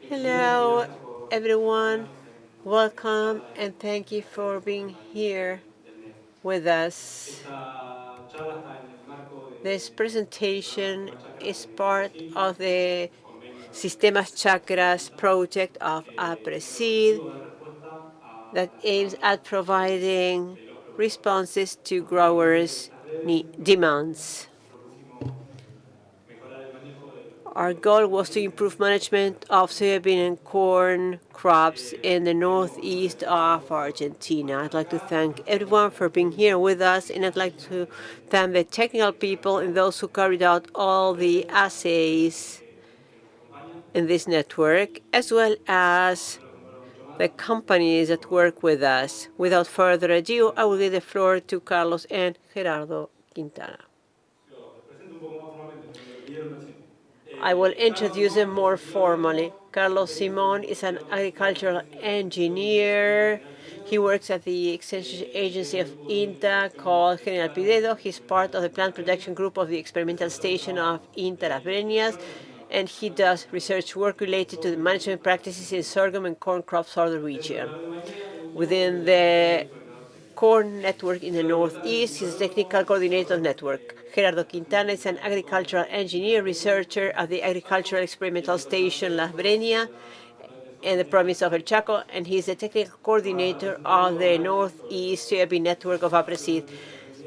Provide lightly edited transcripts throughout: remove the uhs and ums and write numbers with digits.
Hello, everyone. Welcome, and thank you for being here with us. This presentation is part of the Sistemas Chakras project of Aapresid that aims at providing responses to growers' demands. Our goal was to improve management of soybean and corn crops in the northeast of Argentina. I'd like to thank everyone for being here with us, and I'd like to thank the technical people and those who carried out all the assays in this network, as well as the companies that work with us. Without further ado, I will give the floor to Carlos and Gerardo Quintana. I will introduce him more formally. Carlos Simón is an agricultural engineer. He works at the extension agency of INTA called General Pidedo. He's part of the plant protection group of the experimental station of INTA Las Breñas, and he does research work related to the management practices in sorghum and corn crops for the region. Within the corn network in the northeast, he's the technical coordinator of the network. Gerardo Quintana is an agricultural engineer researcher at the Agricultural Experimental Station Las Breñas in the province of El Chaco, and he's the technical coordinator of the Northeast Soybean Network of Aapresid.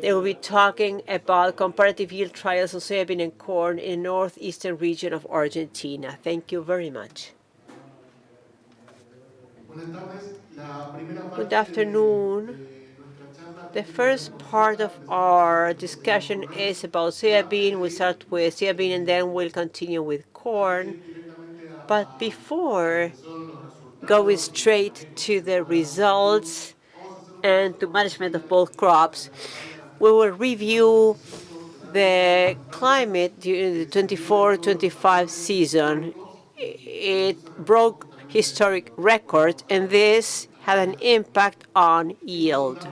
They will be talking about comparative yield trials of soybean and corn in the northeastern region of Argentina. Thank you very much. Good afternoon. The first part of our discussion is about soybean. We'll start with soybean and then we'll continue with corn. But before going straight to the results and to management of both crops, we will review the climate during the 24-25 season. It broke historic records, and this had an impact on yield.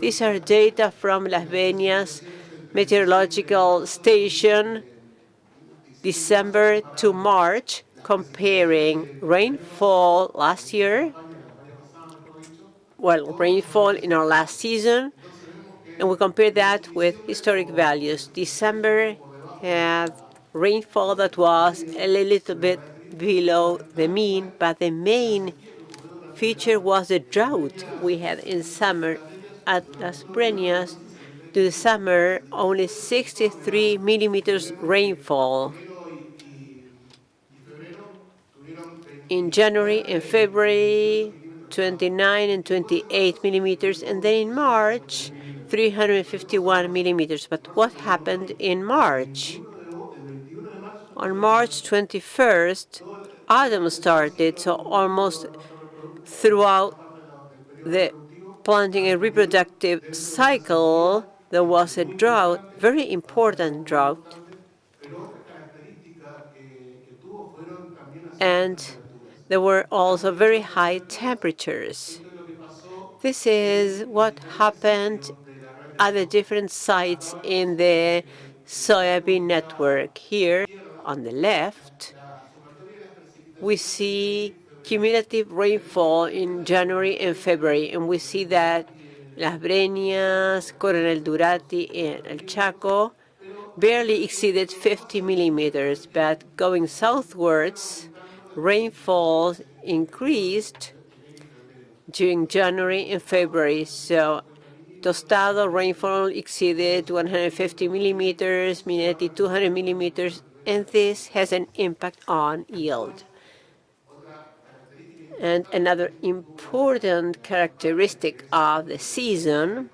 These are data from Las Breñas Meteorological Station, December to March, comparing rainfall last year, rainfall in our last season, and we compare that with historic values. December had rainfall that was a little bit below the mean, but the main feature was the drought we had in summer at Las Breñas. To the summer, only 63 millimeters rainfall. In January and February, 29 and 28 millimeters, and then in March, 351 millimeters. But what happened in March? On March 21st, autumn started, so almost throughout the planting and reproductive cycle, there was a drought, very important drought, and there were also very high temperatures. This is what happened at the different sites in the soybean network. Here on the left, we see cumulative rainfall in January and February, and we see that Las Breñas, Coronel Durati, and El Chaco barely exceeded 50 millimeters, but going southwards, rainfall increased during January and February. So Tostado rainfall exceeded 150 millimeters, Minetti 200 millimeters, and this has an impact on yield. And another important characteristic of the season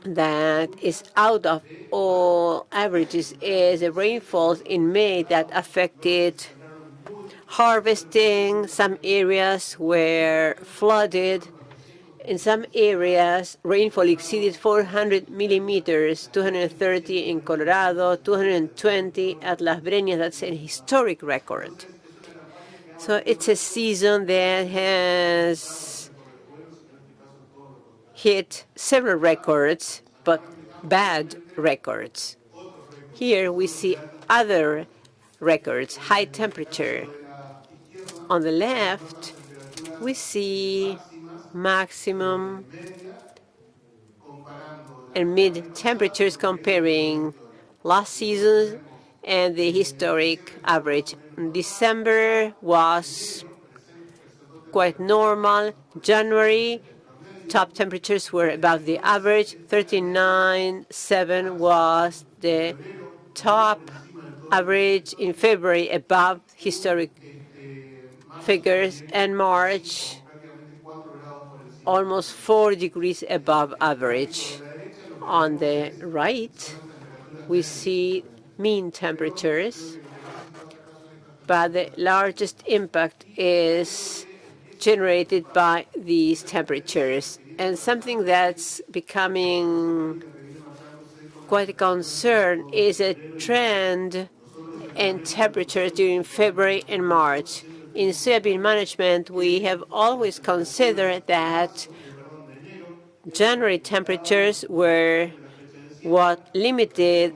that is out of all averages is the rainfalls in May that affected harvesting. Some areas were flooded. In some areas, rainfall exceeded 400 millimeters, 230 in Colorado, 220 at Las Breñas. That's a historic record. So it's a season that has hit several records, but bad records. Here we see other records, high temperature. On the left, we see maximum and mid temperatures comparing last season and the historic average. December was quite normal. January, top temperatures were above the average. 39.7 was the top average. In February, above historic figures, and March, almost 4 degrees above average. On the right, we see mean temperatures, but the largest impact is generated by these temperatures. And something that's becoming quite a concern is a trend in temperatures during February and March. In soybean management, we have always considered that January temperatures were what limited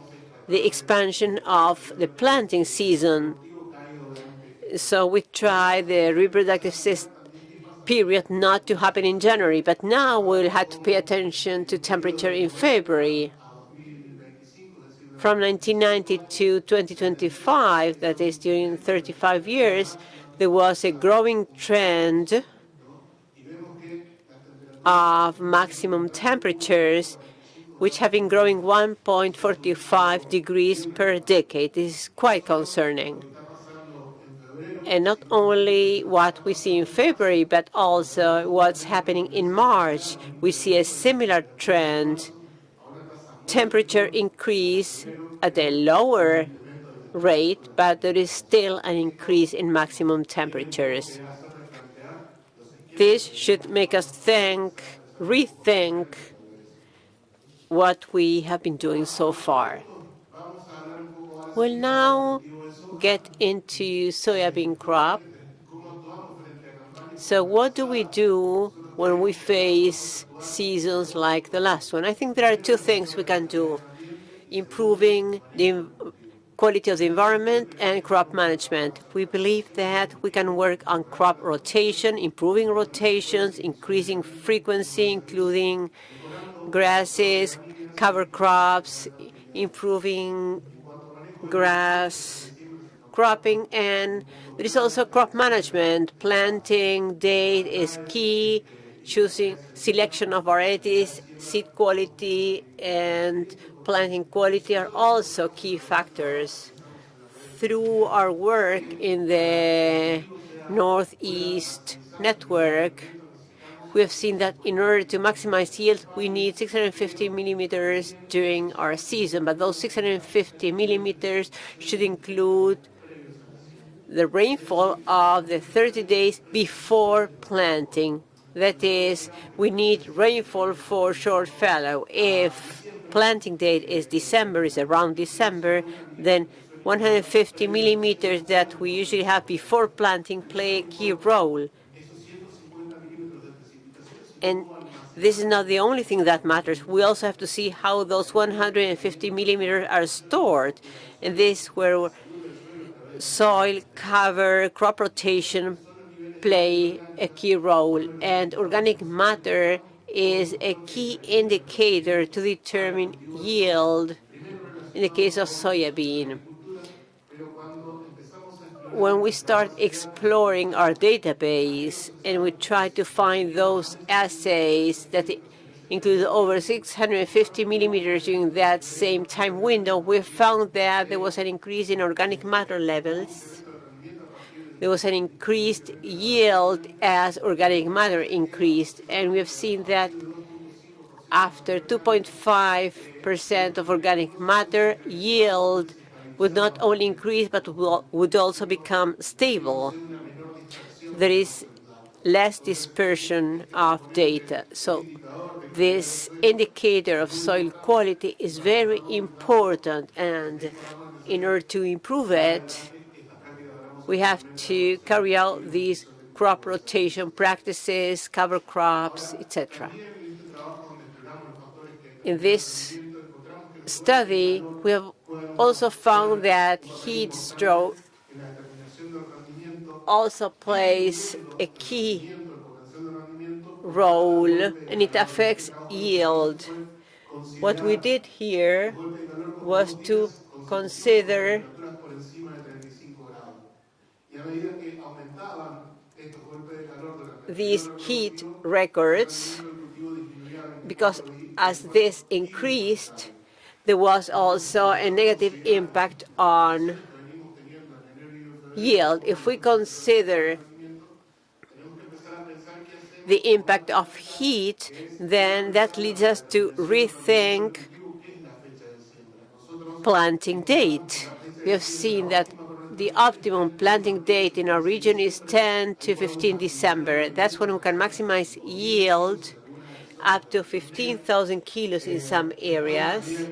the expansion of the planting season. So we tried the reproductive period not to happen in January, but now we'll have to pay attention to temperature in February. From 1990 to 2025, that is during 35 years, there was a growing trend of maximum temperatures, which have been growing 1.45 degrees per decade. This is quite concerning. And not only what we see in February, but also what's happening in March. We see a similar trend. Temperature increase at a lower rate, but there is still an increase in maximum temperatures. This should make us rethink what we have been doing so far. We'll now get into soybean crop. So what do we do when we face seasons like the last one? I think there are two things we can do: improving the quality of the environment and crop management. We believe that we can work on crop rotation, improving rotations, increasing frequency, including grasses, cover crops, improving grass cropping, and there is also crop management. Planting date is key. Choosing selection of varieties, seed quality, and planting quality are also key factors. Through our work in the Northeast network, we have seen that in order to maximize yield, we need 650 millimeters during our season, but those 650 millimeters should include the rainfall of the 30 days before planting. That is, we need rainfall for short fallow. If planting date is around December, then 150 millimeters that we usually have before planting play a key role. And this is not the only thing that matters. We also have to see how those 150 millimeters are stored. And this is where soil cover, crop rotation play a key role. And organic matter is a key indicator to determine yield in the case of soybean. When we start exploring our database and we try to find those assays that include over 650 millimeters during that same time window, we found that there was an increase in organic matter levels. There was an increased yield as organic matter increased, and we have seen that after 2.5% of organic matter, yield would not only increase but would also become stable. There is less dispersion of data. So this indicator of soil quality is very important, and in order to improve it, we have to carry out these crop rotation practices, cover crops, etc. In this study, we have also found that heat stroke also plays a key role, and it affects yield. What we did here was to consider these heat records, because as this increased, there was also a negative impact on yield. If we consider the impact of heat, then that leads us to rethink planting date. We have seen that the optimum planting date in our region is 10 to 15 December. That's when we can maximize yield up to 15,000 kilos in some areas.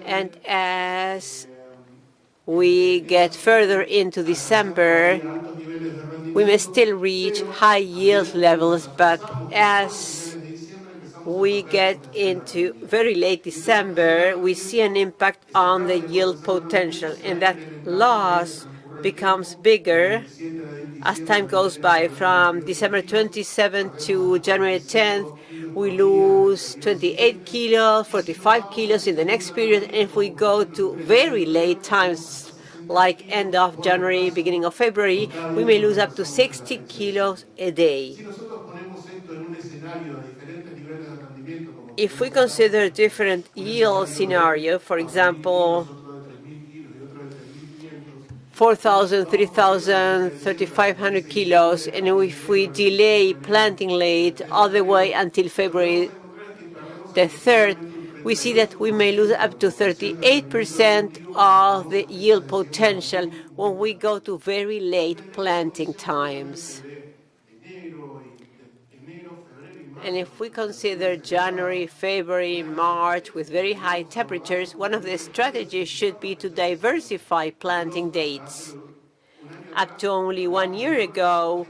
And as we get further into December, we may still reach high yield levels, but as we get into very late December, we see an impact on the yield potential, and that loss becomes bigger as time goes by. From December 27 to January 10th, we lose 28 kilos, 45 kilos in the next period. And if we go to very late times, like end of January, beginning of February, we may lose up to 60 kilos a day. If we consider different yield scenario, for example, 4,000, 3,000, 3,500 kilos, and if we delay planting late all the way until February the 3rd, we see that we may lose up to 38% of the yield potential when we go to very late planting times. And if we consider January, February, March with very high temperatures, one of the strategies should be to diversify planting dates. Up to only 1 year ago,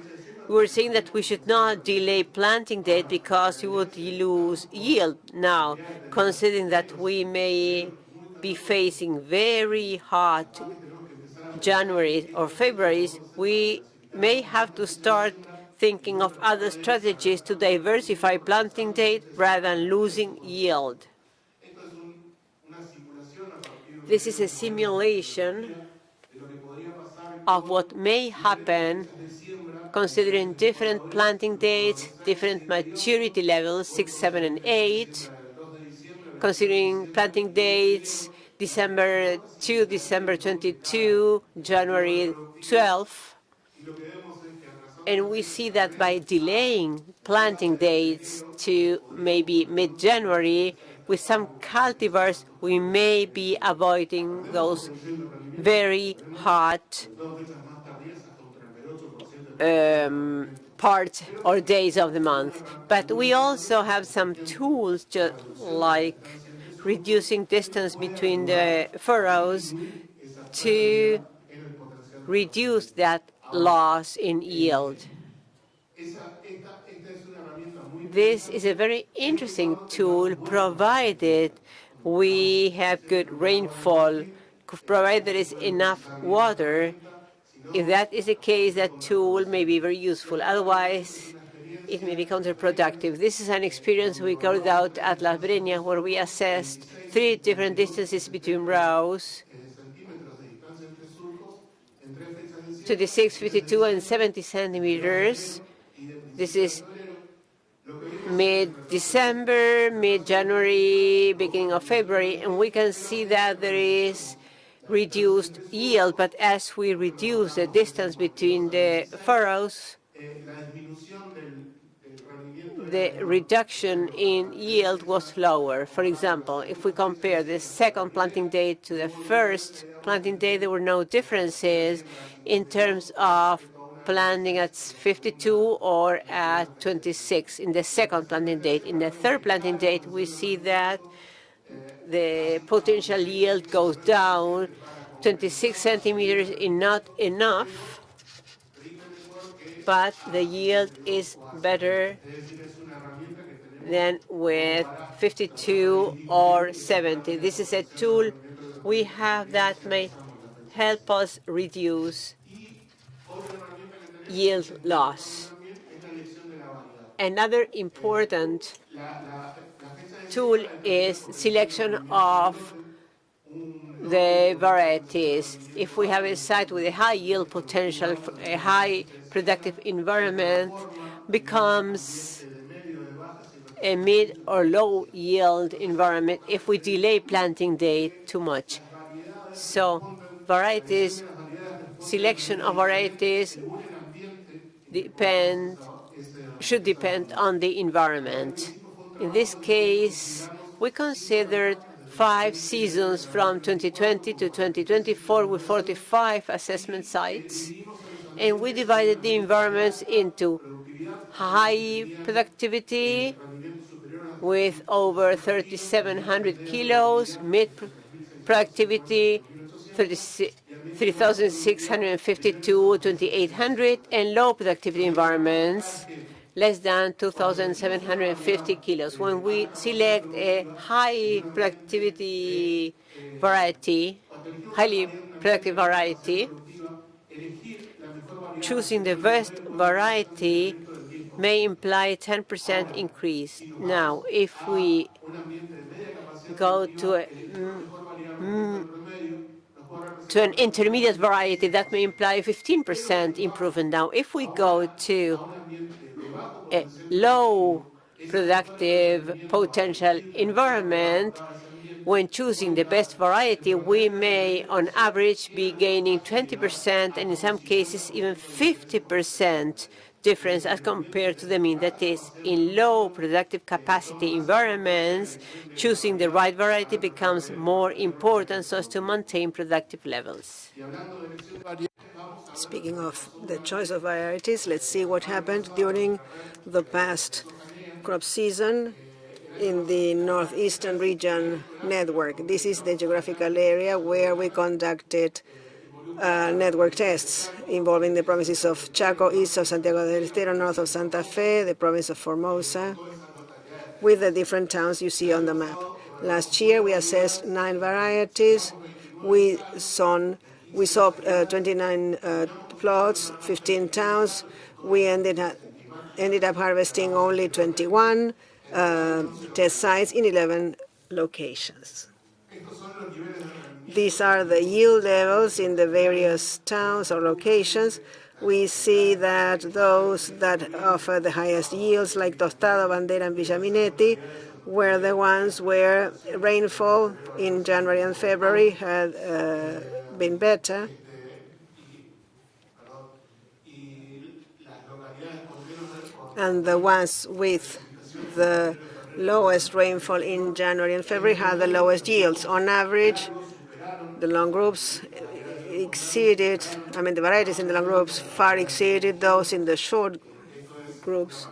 we were saying that we should not delay planting date because we would lose yield. Now, considering that we may be facing very hot January or Februaries, we may have to start thinking of other strategies to diversify planting date rather than losing yield. This is a simulation of what may happen considering different planting dates, different maturity levels, 6, 7, and 8, considering planting dates December 2, December 22, January 12. And we see that by delaying planting dates to maybe mid-January, with some cultivars, we may be avoiding those very hot parts or days of the month. But we also have some tools, just like reducing distance between the furrows to reduce that loss in yield. This is a very interesting tool, provided we have good rainfall, provided there is enough water. If that is the case, that tool may be very useful. Otherwise, it may be counterproductive. This is an experience we carried out at La Breña, where we assessed 3 different distances between rows, 26, 52, and 70 centimeters. This is mid-December, mid-January, beginning of February, and we can see that there is reduced yield. But as we reduce the distance between the furrows, the reduction in yield was lower. For example, if we compare the second planting date to the first planting date, there were no differences in terms of planting at 52 or at 26 in the second planting date. In the third planting date, we see that the potential yield goes down. 26 centimeters is not enough, but the yield is better than with 52 or 70. This is a tool we have that may help us reduce yield loss. Another important tool is selection of the varieties. If we have a site with a high yield potential, a high productive environment becomes a mid or low yield environment if we delay planting date too much. So varieties, selection of varieties should depend on the environment. In this case, we considered 5 seasons from 2020 to 2024 with 45 assessment sites, and we divided the environments into high productivity with over 3,700 kilos, mid productivity 3,652 to 2,800, and low productivity environments less than 2,750 kilos. When we select a high productivity variety, highly productive variety, choosing the best variety may imply 10% increase. Now, if we go to an intermediate variety, that may imply 15% improvement. Now, if we go to a low productive potential environment, when choosing the best variety, we may, on average, be gaining 20% and in some cases even 50% difference as compared to the mean. That is, in low productive capacity environments, choosing the right variety becomes more important so as to maintain productive levels. Speaking of the choice of varieties, let's see what happened during the past crop season in the Northeastern region network. This is the geographical area where we conducted network tests involving the provinces of Chaco, east of Santiago del Estero, north of Santa Fe, the province of Formosa, with the different towns you see on the map. Last year, we assessed 9 varieties. We saw 29 plots, 15 towns. We ended up harvesting only 21 test sites in 11 locations. These are the yield levels in the various towns or locations. We see that those that offer the highest yields, like Tostado, Bandera, and Villaminetti, were the ones where rainfall in January and February had been better. And the ones with the lowest rainfall in January and February had the lowest yields. On average, the long groups the varieties in the long groups far exceeded those in the short groups.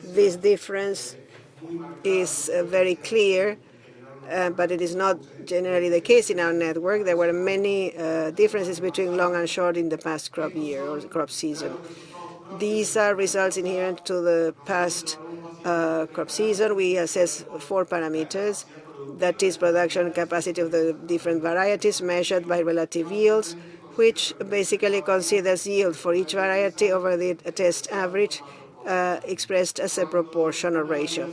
This difference is very clear, but it is not generally the case in our network. There were many differences between long and short in the past crop year or crop season. These are results inherent to the past crop season. We assess 4 parameters. That is production capacity of the different varieties measured by relative yields, which basically considers yield for each variety over the test average expressed as a proportion or ratio.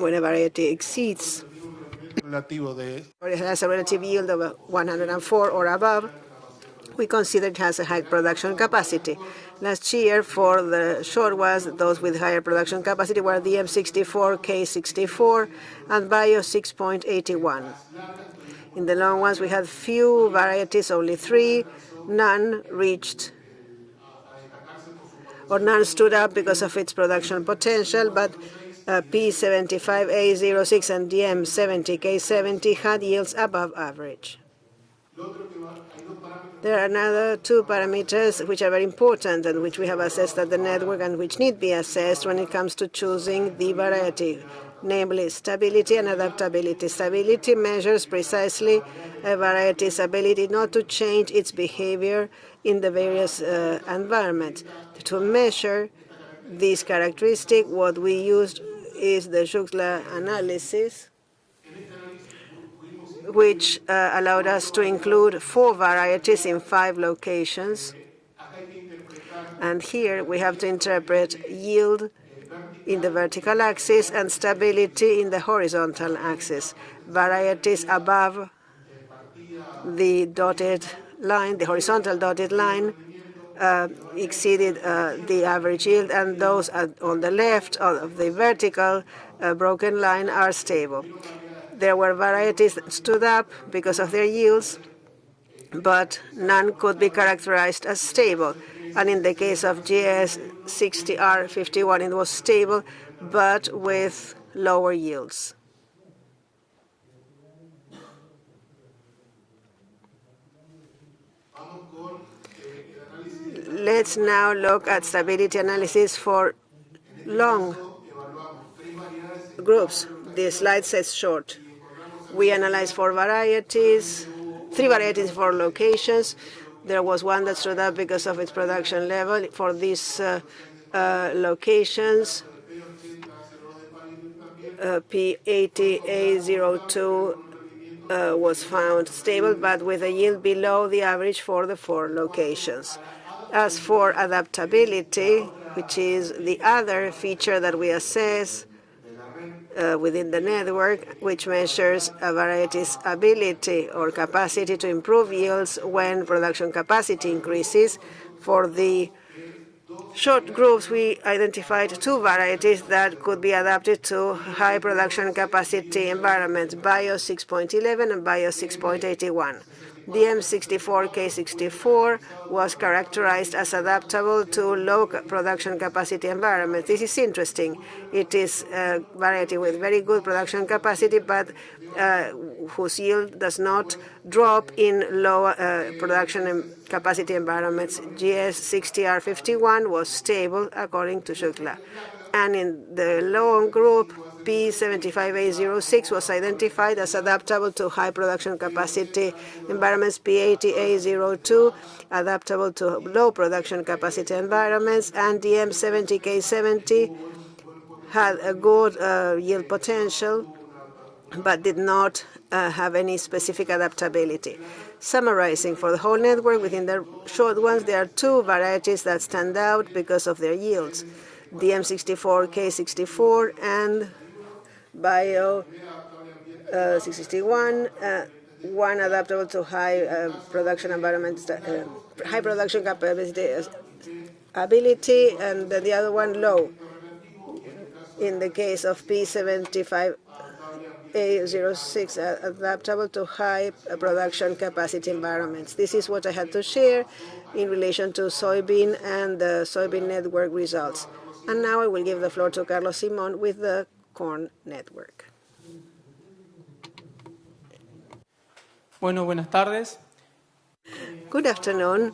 When a variety exceeds or it has a relative yield of 104 or above, we consider it has a high production capacity. Last year, for the short ones, those with higher production capacity were the M64, K64, and Bio 6.81. In the long ones, we had few varieties, only 3. None reached or none stood up because of its production potential, but P75, A06, and DM70, K70 had yields above average. There are another 2 parameters which are very important and which we have assessed at the network and which need to be assessed when it comes to choosing the variety, namely stability and adaptability. Stability measures precisely a variety's ability not to change its behavior in the various environments. To measure this characteristic, what we used is the Juxla analysis, which allowed us to include 4 varieties in 5 locations. And here we have to interpret yield in the vertical axis and stability in the horizontal axis. Varieties above the dotted line, the horizontal dotted line, exceeded the average yield, and those on the left of the vertical broken line are stable. There were varieties that stood up because of their yields, but none could be characterized as stable. And in the case of GS60R51, it was stable, but with lower yields. Let's now look at stability analysis for long groups. The slide says short. We analyzed 4 varieties, 3 varieties, 4 locations. There was one that stood up because of its production level. For these locations, P80A02 was found stable, but with a yield below the average for the 4 locations. As for adaptability, which is the other feature that we assess within the network, which measures a variety's ability or capacity to improve yields when production capacity increases. For the short groups, we identified 2 varieties that could be adapted to high production capacity environments, BIOS 6.11 and BIOS 6.81. The M64K64 was characterized as adaptable to low production capacity environments. This is interesting. It is a variety with very good production capacity, but whose yield does not drop in low production capacity environments. GS60R51 was stable, according to Shukla. And in the long group, P75A06 was identified as adaptable to high production capacity environments, P80A02 adaptable to low production capacity environments, and the M70K70 had a good yield potential, but did not have any specific adaptability. Summarizing for the whole network, within the short ones, there are 2 varieties that stand out because of their yields. The M64K64 and Bio 661, one adaptable to high production environments, high production capacity ability, and the other one low. In the case of P75A06, adaptable to high production capacity environments. This is what I had to share in relation to soybean and the soybean network results. And now I will give the floor to Carlos Simón with the corn network. Bueno, buenas tardes. Good afternoon.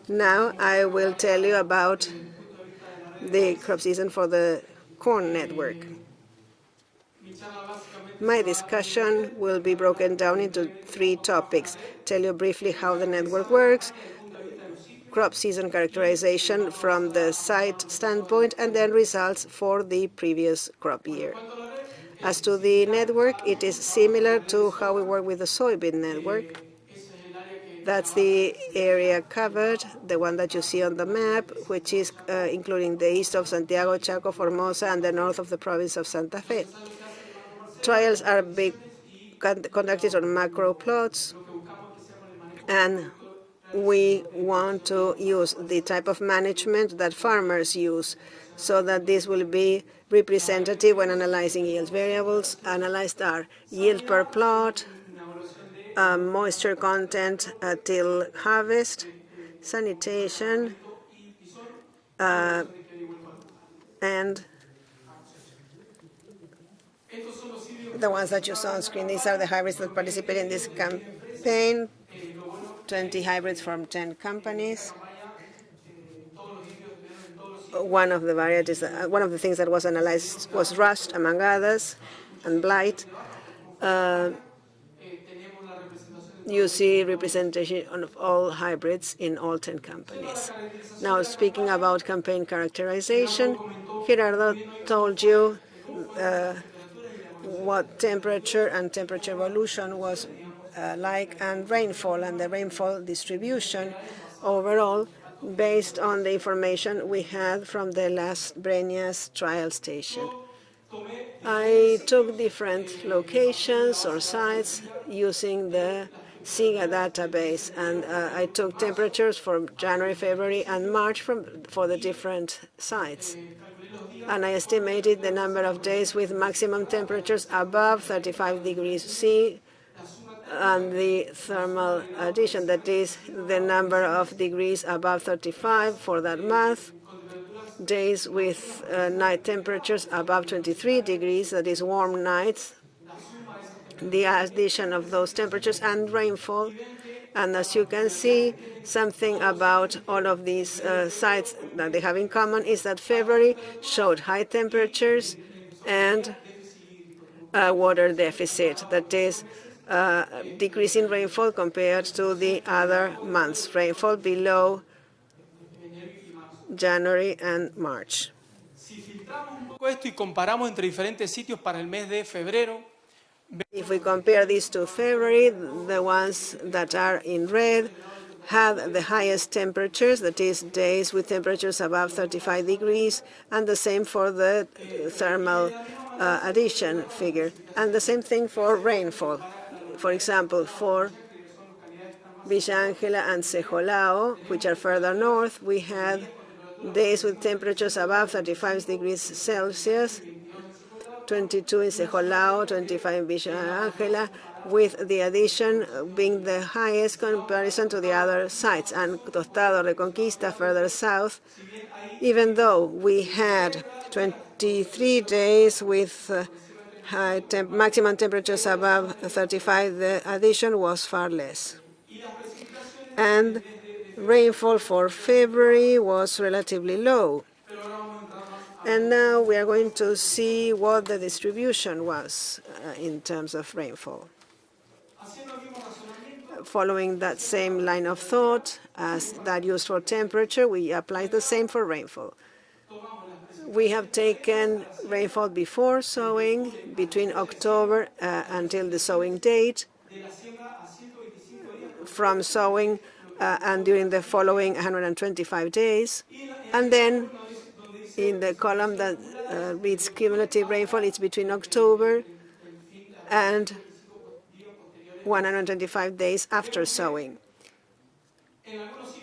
Now I will tell you about the crop season for the corn network. My discussion will be broken down into 3 topics. Tell you briefly how the network works, crop season characterization from the site standpoint, and then results for the previous crop year. As to the network, it is similar to how we work with the soybean network. That's the area covered, the one that you see on the map, which is including the east of Santiago, Chaco, Formosa, and the north of the province of Santa Fe. Trials are conducted on macro plots, and we want to use the type of management that farmers use so that this will be representative when analyzing yield. Variables analyzed are yield per plot, moisture content till harvest, sanitation, and the ones that you saw on screen. These are the hybrids that participate in this campaign, 20 hybrids from 10 companies. One of the varieties, one of the things that was analyzed was rust, among others, and blight. You see representation of all hybrids in all 10 companies. Now, speaking about campaign characterization, Gerardo told you what temperature and temperature evolution was like, and rainfall, and the rainfall distribution overall based on the information we had from the Las Breñas trial station. I took different locations or sites using the SIGA database, and I took temperatures for January, February, and March for the different sites. And I estimated the number of days with maximum temperatures above 35 degrees C and the thermal addition, that is, the number of degrees above 35 for that month, days with night temperatures above 23 degrees, that is, warm nights, the addition of those temperatures, and rainfall. And as you can see, something about all of these sites that they have in common is that February showed high temperatures and water deficit, that is, decreasing rainfall compared to the other months, rainfall below January and March. Esto y comparamos entre diferentes sitios para el mes de febrero. If we compare these to February, the ones that are in red had the highest temperatures, that is, days with temperatures above 35 degrees, and the same for the thermal addition figure, and the same thing for rainfall. For example, for Villa Ángela and Sejolao, which are further north, we had days with temperatures above 35 degrees Celsius, 22 in Sejolao, 25 in Villa Ángela, with the addition being the highest comparison to the other sites. And Tostado, Reconquista, further south, even though we had 23 days with maximum temperatures above 35, the addition was far less. And rainfall for February was relatively low. And now we are going to see what the distribution was in terms of rainfall. Following that same line of thought as that used for temperature, we apply the same for rainfall. We have taken rainfall before sowing, between October until the sowing date, from sowing and during the following 125 days, and then in the column that reads cumulative rainfall, it's between October and 125 days after sowing.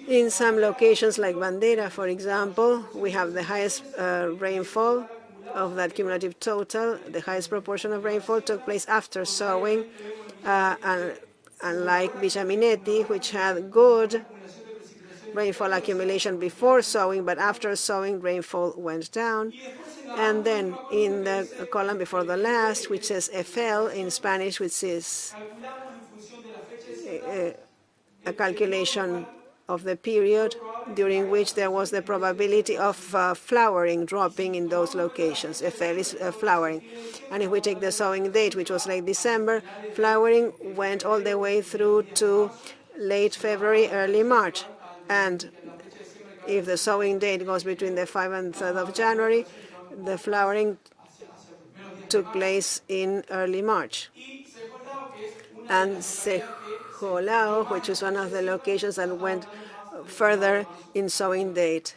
In some locations like Bandera, for example, we have the highest rainfall of that cumulative total. The highest proportion of rainfall took place after sowing, unlike Villa Minetti, which had good rainfall accumulation before sowing, but after sowing, rainfall went down. And then in the column before the last, which says FL in Spanish, which is a calculation of the period during which there was the probability of flowering dropping in those locations. FL is flowering. And if we take the sowing date, which was late December, flowering went all the way through to late February, early March. And if the sowing date goes between the 5th and 3rd of January, the flowering took place in early March. And Sejolao, which is one of the locations that went further in sowing date,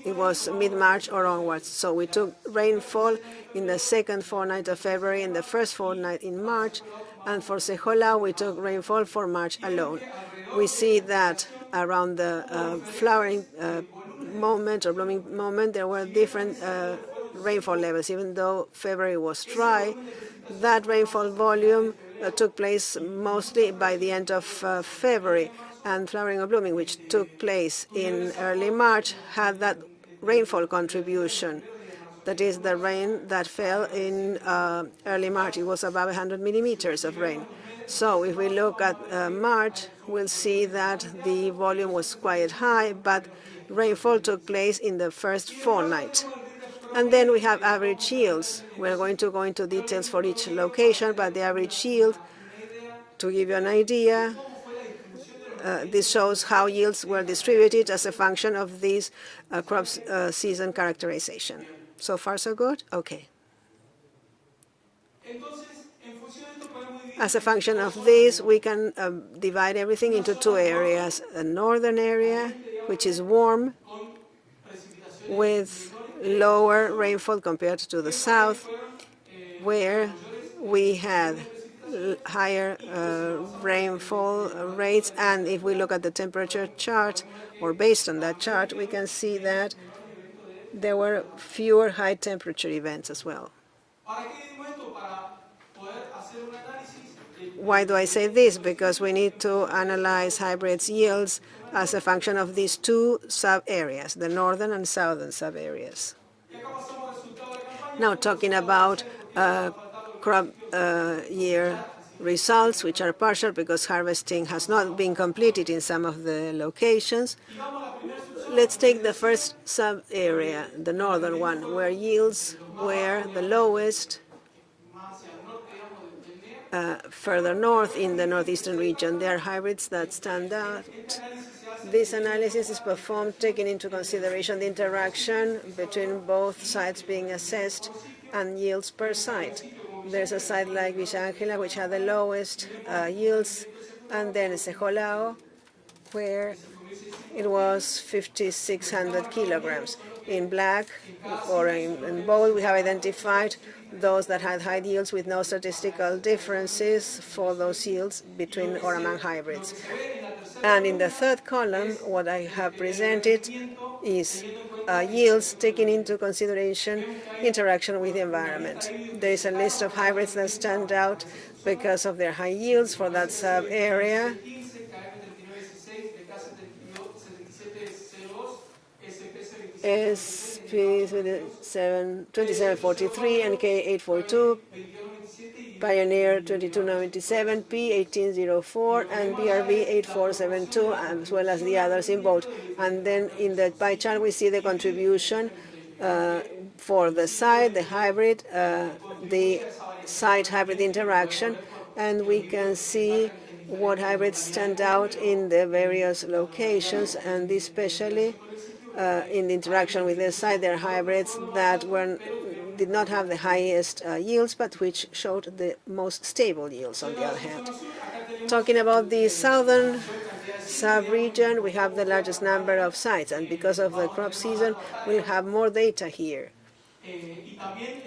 it was mid-March or onwards. So we took rainfall in the second fortnight of February and the first fortnight in March. And for Sejolao, we took rainfall for March alone. We see that around the flowering moment or blooming moment, there were different rainfall levels. Even though February was dry, that rainfall volume took place mostly by the end of February. And flowering or blooming, which took place in early March, had that rainfall contribution. That is the rain that fell in early March. It was about 100 millimeters of rain. So if we look at March, we'll see that the volume was quite high, but rainfall took place in the first fortnight. And then we have average yields. We're going to go into details for each location, but the average yield, to give you an idea, this shows how yields were distributed as a function of these crop season characterization. So far, so good? Okay. As a function of this, we can divide everything into two areas, a northern area which is warm with lower rainfall compared to the south, where we had higher rainfall rates. And if we look at the temperature chart, or based on that chart, we can see that there were fewer high temperature events as well. Why do I say this? Because we need to analyze hybrids' yields as a function of these two sub-areas, the northern and southern sub-areas. Now, talking about crop year results, which are partial because harvesting has not been completed in some of the locations. Let's take the first sub-area, the northern one, where yields were the lowest further north in the northeastern region. There are hybrids that stand out. This analysis is performed taking into consideration the interaction between both sites being assessed and yields per site. There's a site like Villa Ángela, which had the lowest yields, and then Sejolao, where it was 5,600 kilograms. In black or in bold, we have identified those that had high yields with no statistical differences for those yields between or among hybrids. And in the third column, what I have presented is yields taking into consideration interaction with the environment. There is a list of hybrids that stand out because of their high yields for that sub-area. SP 2743, NK 842, Pioneer 2297, P 1804, and BRB 8472, as well as the others in bold. And then in the pie chart, we see the contribution for the site, the hybrid, the site-hybrid interaction, and we can see what hybrids stand out in the various locations, and especially in the interaction with the site. There are hybrids that did not have the highest yields, but which showed the most stable yields on the other hand. Talking about the southern sub-region, we have the largest number of sites, and because of the crop season, we'll have more data here.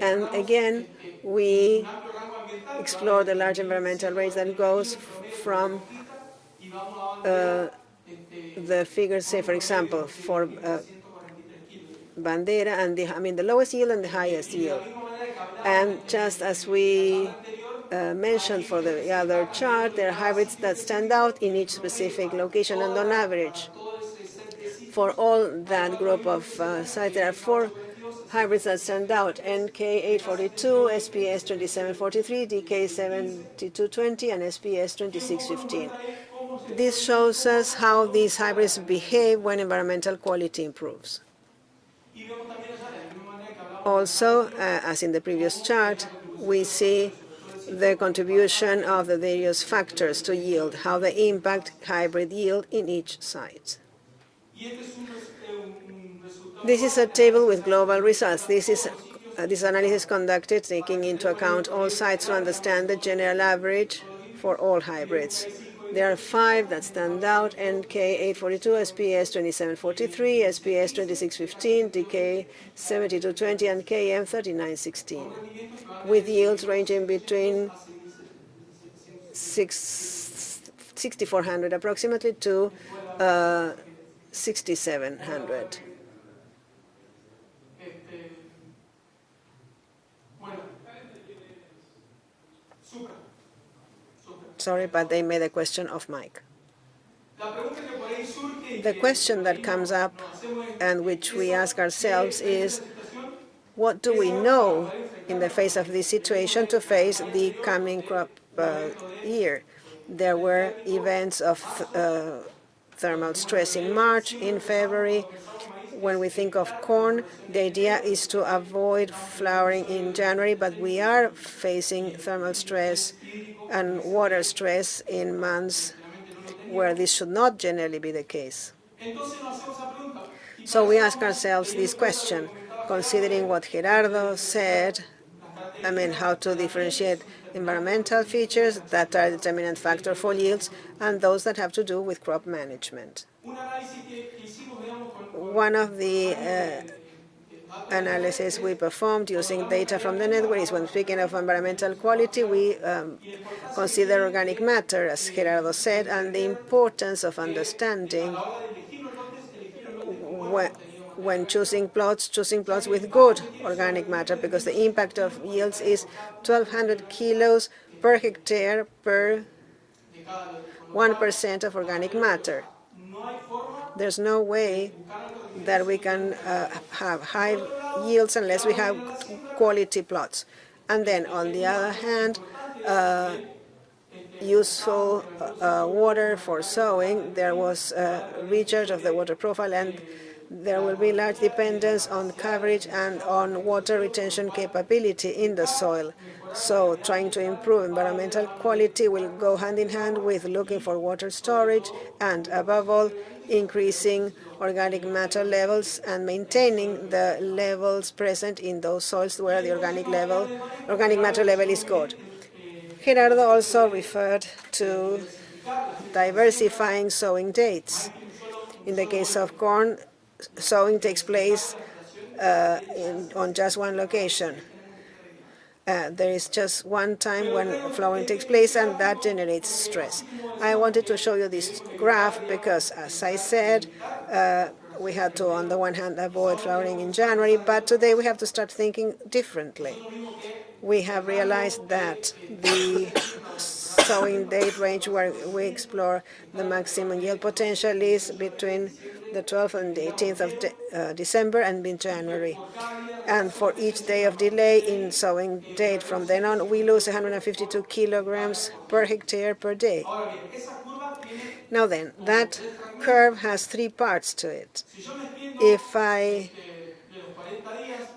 And again, we explore the large environmental range that goes from the figures, say, for example, for Bandera, and the lowest yield and the highest yield. And just as we mentioned for the other chart, there are hybrids that stand out in each specific location, and on average, for all that group of sites, there are 4 hybrids that stand out: NK 842, SPS 2743, DK 7220, and SPS 2615. This shows us how these hybrids behave when environmental quality improves. Also, as in the previous chart, we see the contribution of the various factors to yield, how they impact hybrid yield in each site. This is a table with global results. This analysis conducted taking into account all sites to understand the general average for all hybrids. There are 5 that stand out: NK 842, SPS 2743, SPS 2615, DK 7220, and KM 3916, with yields ranging between 6,400 approximately to 6,700. Sorry, but they made a question off mic. The question that comes up and which we ask ourselves is, what do we know in the face of this situation to face the coming crop year? There were events of thermal stress in March, in February. When we think of corn, the idea is to avoid flowering in January, but we are facing thermal stress and water stress in months where this should not generally be the case. So we ask ourselves this question, considering what Gerardo said, how to differentiate environmental features that are a determinant factor for yields, and those that have to do with crop management. One of the analysis we performed using data from the network is when speaking of environmental quality, we consider organic matter, as Gerardo said, and the importance of understanding when choosing plots with good organic matter, because the impact of yields is 1,200 kilos per hectare per 1% of organic matter. There's no way that we can have high yields unless we have quality plots. And then, on the other hand, useful water for sowing. There was research of the water profile, and there will be large dependence on coverage and on water retention capability in the soil. So trying to improve environmental quality will go hand in hand with looking for water storage and, above all, increasing organic matter levels and maintaining the levels present in those soils where the organic matter level is good. Gerardo also referred to diversifying sowing dates. In the case of corn, sowing takes place on just one location. There is just one time when flowering takes place, and that generates stress. I wanted to show you this graph because, as I said, we had to, on the one hand, avoid flowering in January, but today we have to start thinking differently. We have realized that the sowing date range where we explore the maximum yield potential is between the 12th and the 18th of December and mid-January. And for each day of delay in sowing date from then on, we lose 152 kilograms per hectare per day. Now then, that curve has three parts to it. If I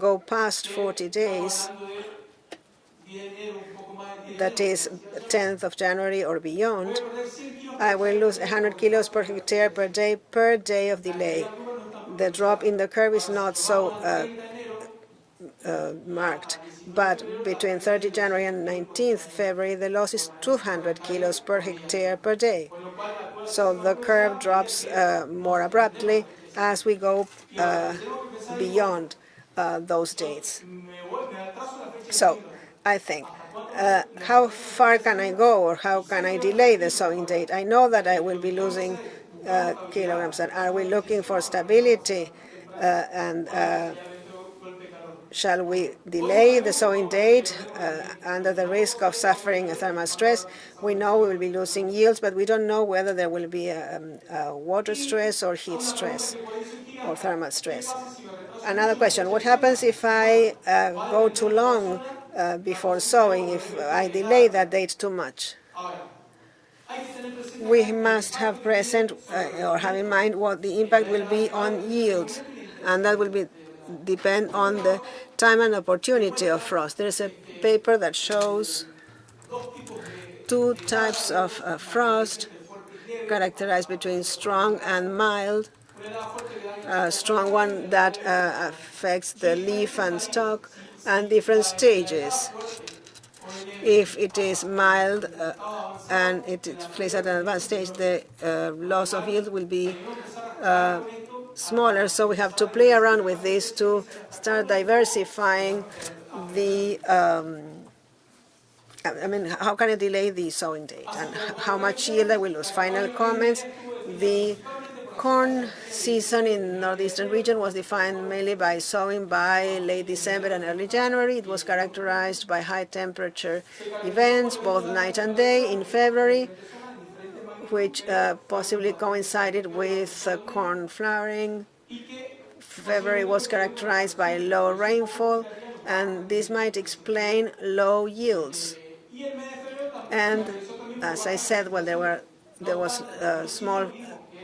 go past 40 days, that is 10th of January or beyond, I will lose 100 kilos per hectare per day of delay. The drop in the curve is not so marked, but between 30 January and 19th February, the loss is 200 kilos per hectare per day. So the curve drops more abruptly as we go beyond those dates. So I think, how far can I go, or how can I delay the sowing date? I know that I will be losing kilograms. And are we looking for stability? And shall we delay the sowing date under the risk of suffering a thermal stress? We know we will be losing yields, but we don't know whether there will be a water stress or heat stress or thermal stress. Another question, what happens if I go too long before sowing, if I delay that date too much? We must have present or have in mind what the impact will be on yields, and that will depend on the time and opportunity of frost. There is a paper that shows two types of frost characterized between strong and mild. A strong one that affects the leaf and stalk, and different stages. If it is mild and it is placed at an advanced stage, the loss of yield will be smaller. So we have to play around with this to start diversifying the how can I delay the sowing date and how much yield I will lose? Final comments. The corn season in Northeastern region was defined mainly by sowing by late December and early January. It was characterized by high temperature events, both night and day, in February, which possibly coincided with corn flowering. February was characterized by low rainfall, and this might explain low yields. And as I said, well, there was small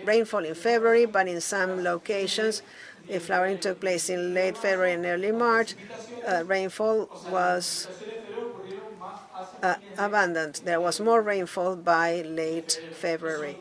rainfall in February, but in some locations, if flowering took place in late February and early March, rainfall was abundant. There was more rainfall by late February.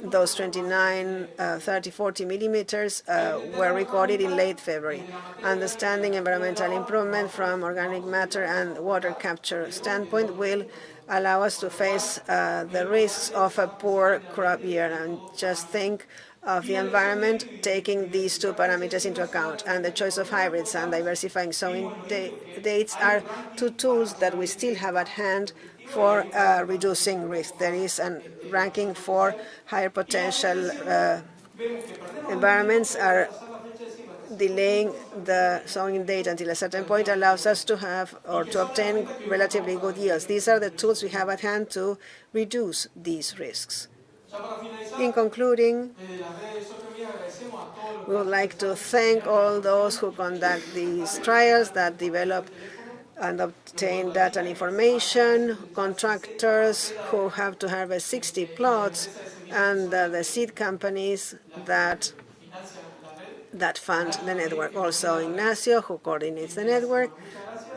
those 29, 30, 40 millimeters were recorded in late February. Understanding environmental improvement from organic matter and water capture standpoint will allow us to face the risks of a poor crop year. And just think of the environment taking these two parameters into account. And the choice of hybrids and diversifying sowing dates are two tools that we still have at hand for reducing risk. There is a ranking for higher potential environments are delaying the sowing date until a certain point allows us to have or to obtain relatively good yields. These are the tools we have at hand to reduce these risks. In concluding, we would like to thank all those who conduct these trials, that develop and obtain data and information, contractors who have to harvest 60 plots, and the seed companies that fund the network. Also, Ignacio, who coordinates the network.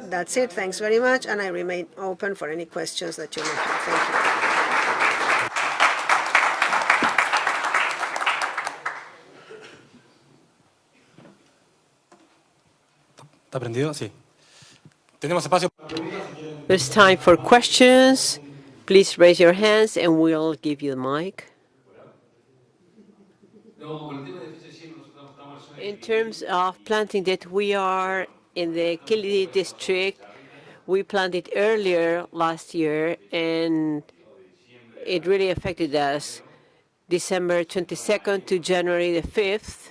That's it. Thanks very much, and I remain open for any questions that you may have. Thank you. ¿Está prendido? Sí. Tenemos espacio. There's time for questions. Please raise your hands and we'll give you the mic. In terms of planting date, we are in the Kilidi district. We planted earlier last year, and it really affected us. December 22nd to January the 5th,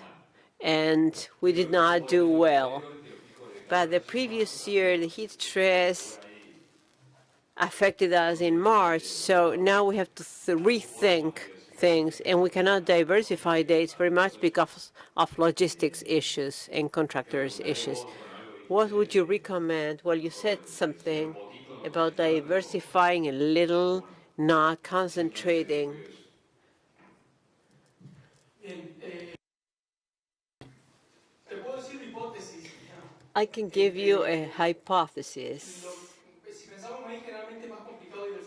and we did not do well. But the previous year, the heat stress affected us in March, so now we have to rethink things, and we cannot diversify dates very much because of logistics issues and contractors' issues. What would you recommend? Well, you said something about diversifying a little, not concentrating. I can give you a hypothesis.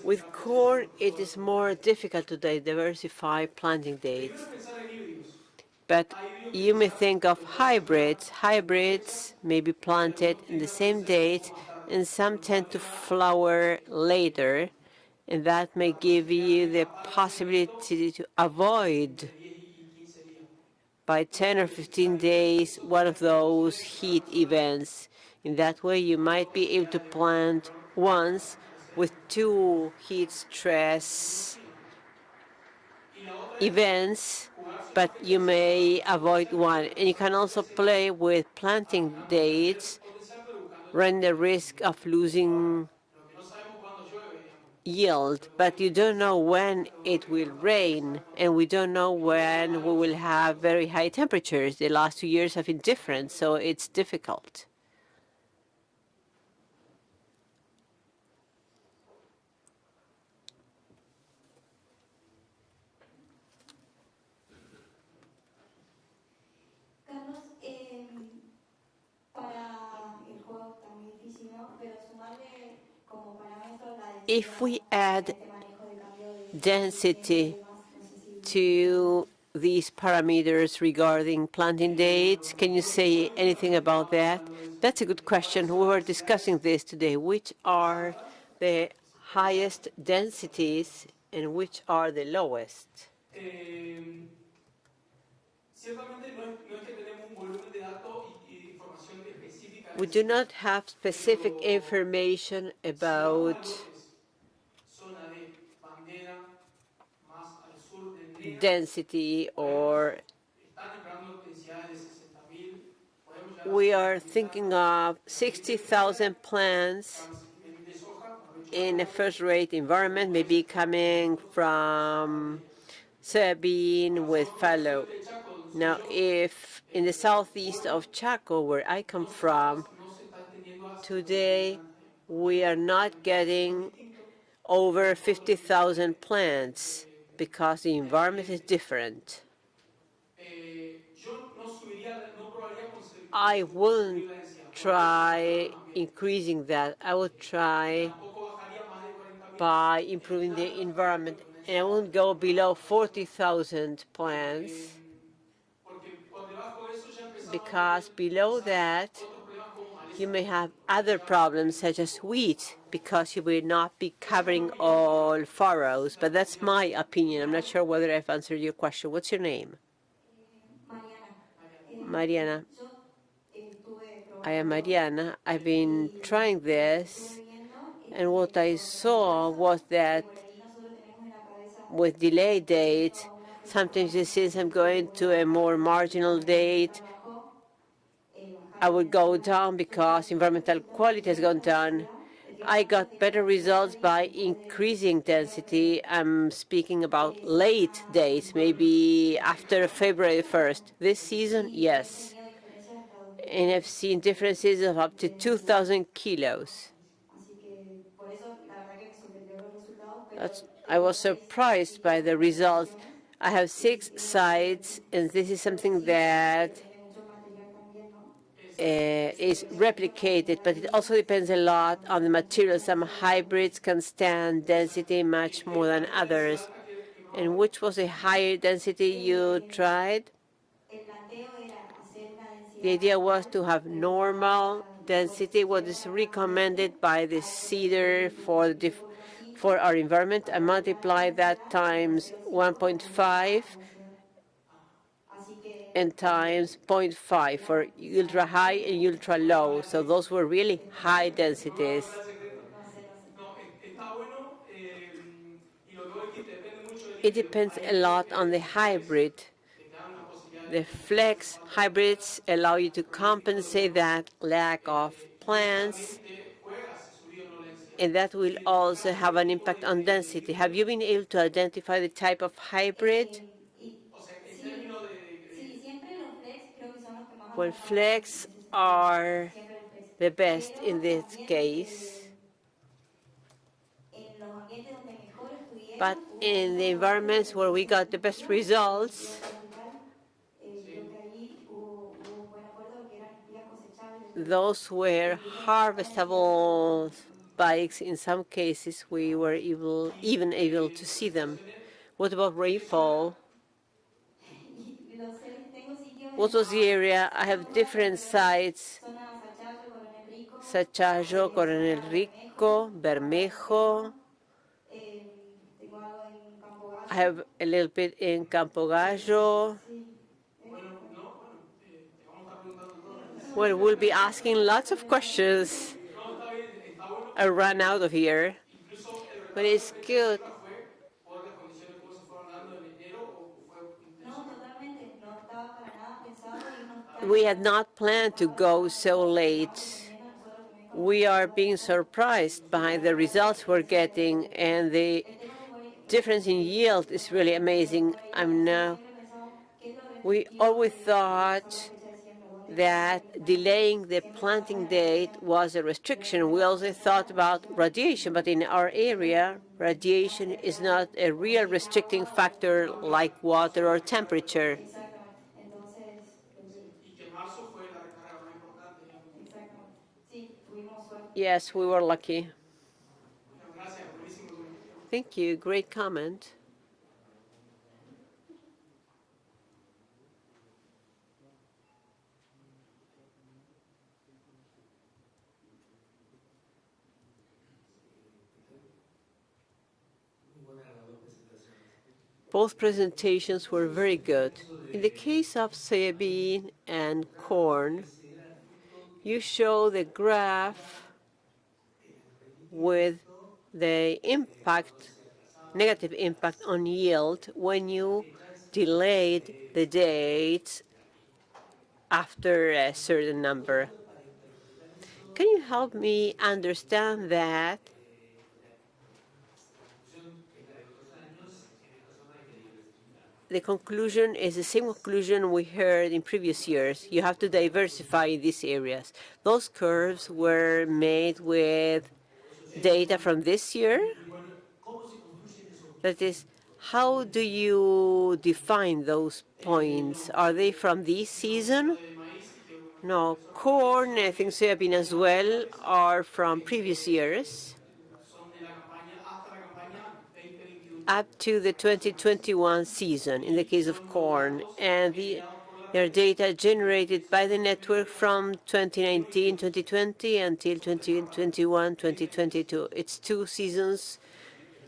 With corn, it is more difficult to diversify planting dates. But you may think of hybrids. Hybrids may be planted in the same date, and some tend to flower later, and that may give you the possibility to avoid by 10 or 15 days one of those heat events. In that way, you might be able to plant once with 2 heat stress events, but you may avoid one. And you can also play with planting dates, run the risk of losing yield, but you don't know when it will rain, and we don't know when we will have very high temperatures. The last 2 years have been different, so it's difficult. If we add density to these parameters regarding planting dates, can you say anything about that? That's a good question. We were discussing this today. Which are the highest densities and which are the lowest? We do not have specific information about density, or we are thinking of 60,000 plants in a first-rate environment, maybe coming from soybean with fallow. Now, if in the southeast of Chaco, where I come from, today we are not getting over 50,000 plants because the environment is different. I wouldn't try increasing that. I would try by improving the environment. and I won't go below 40,000 plants, because below that you may have other problems such as wheat, because you will not be covering all furrows. But that's my opinion. I'm not sure whether I've answered your question. What's your name? Mariana. I am Mariana. I've been trying this, and what I saw was that with delay dates, sometimes since I'm going to a more marginal date, I would go down because environmental quality has gone down. I got better results by increasing density. I'm speaking about late dates, maybe after February 1st. This season, yes. And I've seen differences of up to 2,000 kilos. I was surprised by the results. I have 6 sites, and this is something that is replicated, but it also depends a lot on the material. Some hybrids can stand density much more than others. And which was a higher density you tried? The idea was to have normal density, what is recommended by the cedar for our environment, and multiply that times 1.5 and times 0.5 for ultra high and ultra low. So those were really high densities. It depends a lot on the hybrid. The flex hybrids allow you to compensate that lack of plants, and that will also have an impact on density. Have you been able to identify the type of hybrid? Well, flex are the best in this case. But in the environments where we got the best results, those were harvestable spikes. In some cases, we were even able to see them. What about rainfall? What was the area? I have different sites: Sachayo, Coronel Rico, Bermejo. I have a little bit in Campo Gallo. Well, we'll be asking lots of questions. I ran out of here. But it's good. We had not planned to go so late. We are being surprised by the results we're getting, and the difference in yield is really amazing. We always thought that delaying the planting date was a restriction. We also thought about radiation, but in our area, radiation is not a real restricting factor like water or temperature. Yes, we were lucky. Thank you. Great comment. Both presentations were very good. In the case of soybean and corn, you show the graph with the negative impact on yield when you delayed the dates after a certain number. Can you help me understand that? The conclusion is the same conclusion we heard in previous years. You have to diversify in these areas. Those curves were made with data from this year. That is, how do you define those points? Are they from this season? No, corn, I think soybean as well, are from previous years. up to the 2021 season in the case of corn, and there are data generated by the network from 2019, 2020 until 2021, 2022. It's 2 seasons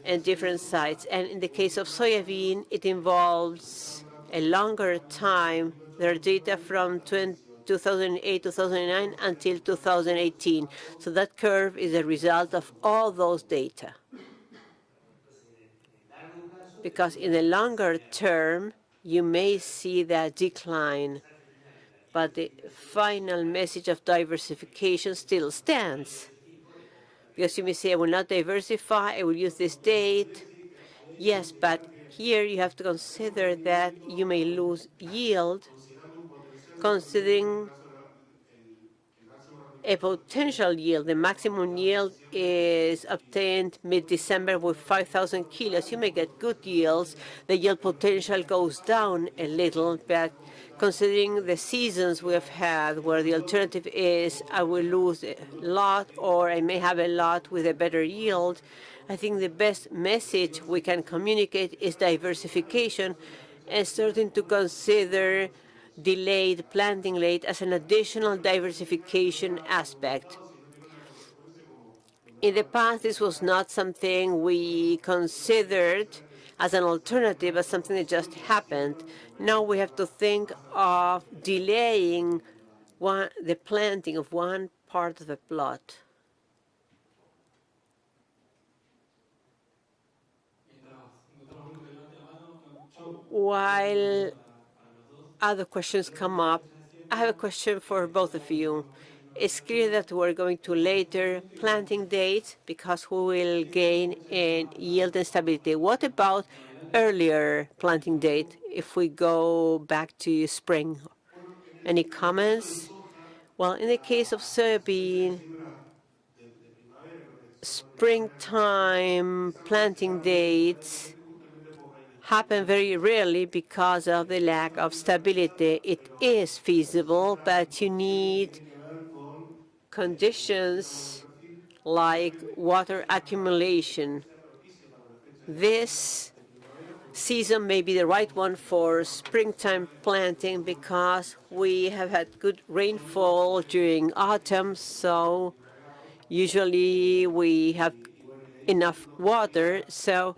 and different sites. And in the case of soybean, it involves a longer time. There are data from 2008, 2009 until 2018. So that curve is a result of all those data. Because in the longer term, you may see that decline, but the final message of diversification still stands. Because you may say, I will not diversify, I will use this date. Yes, but here you have to consider that you may lose yield, considering a potential yield. The maximum yield is obtained mid-December with 5,000 kilos. You may get good yields. The yield potential goes down a little, but considering the seasons we have had where the alternative is I will lose a lot or I may have a lot with a better yield, I think the best message we can communicate is diversification and starting to consider delayed planting rate as an additional diversification aspect. In the past, this was not something we considered as an alternative, as something that just happened. Now we have to think of delaying the planting of one part of the plot. While other questions come up, I have a question for both of you. It's clear that we're going to later planting dates because we will gain in yield and stability. What about earlier planting date if we go back to spring? Any comments? Well, in the case of soybean, springtime planting dates happen very rarely because of the lack of stability. It is feasible, but you need conditions like water accumulation. This season may be the right one for springtime planting because we have had good rainfall during autumn, so usually we have enough water. So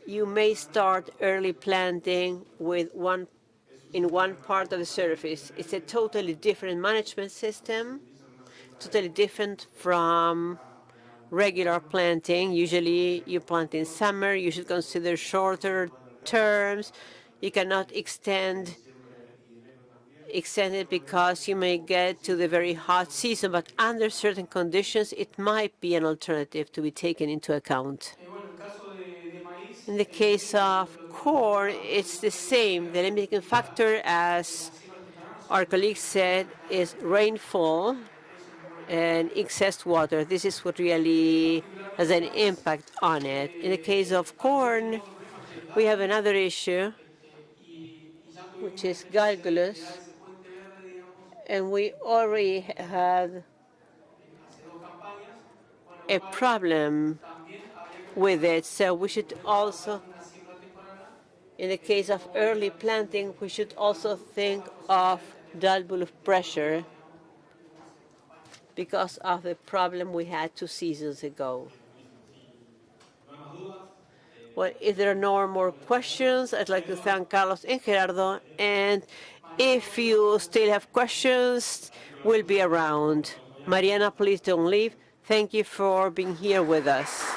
you may start early planting with in one part of the surface. It's a totally different management system, totally different from regular planting. Usually you plant in summer. You should consider shorter terms. You cannot extend it because you may get to the very hot season, but under certain conditions, it might be an alternative to be taken into account. In the case of corn, it's the same. The limiting factor, as our colleague said, is rainfall and excess water. This is what really has an impact on it. In the case of corn, we have another issue, which is gallgulus, and we already had a problem with it. So we should also, in the case of early planting, we should also think of dull bulb pressure because of the problem we had 2 seasons ago. Well, if there are no more questions, I'd like to thank Carlos and Gerardo. And if you still have questions, we'll be around. Mariana, please don't leave. Thank you for being here with us.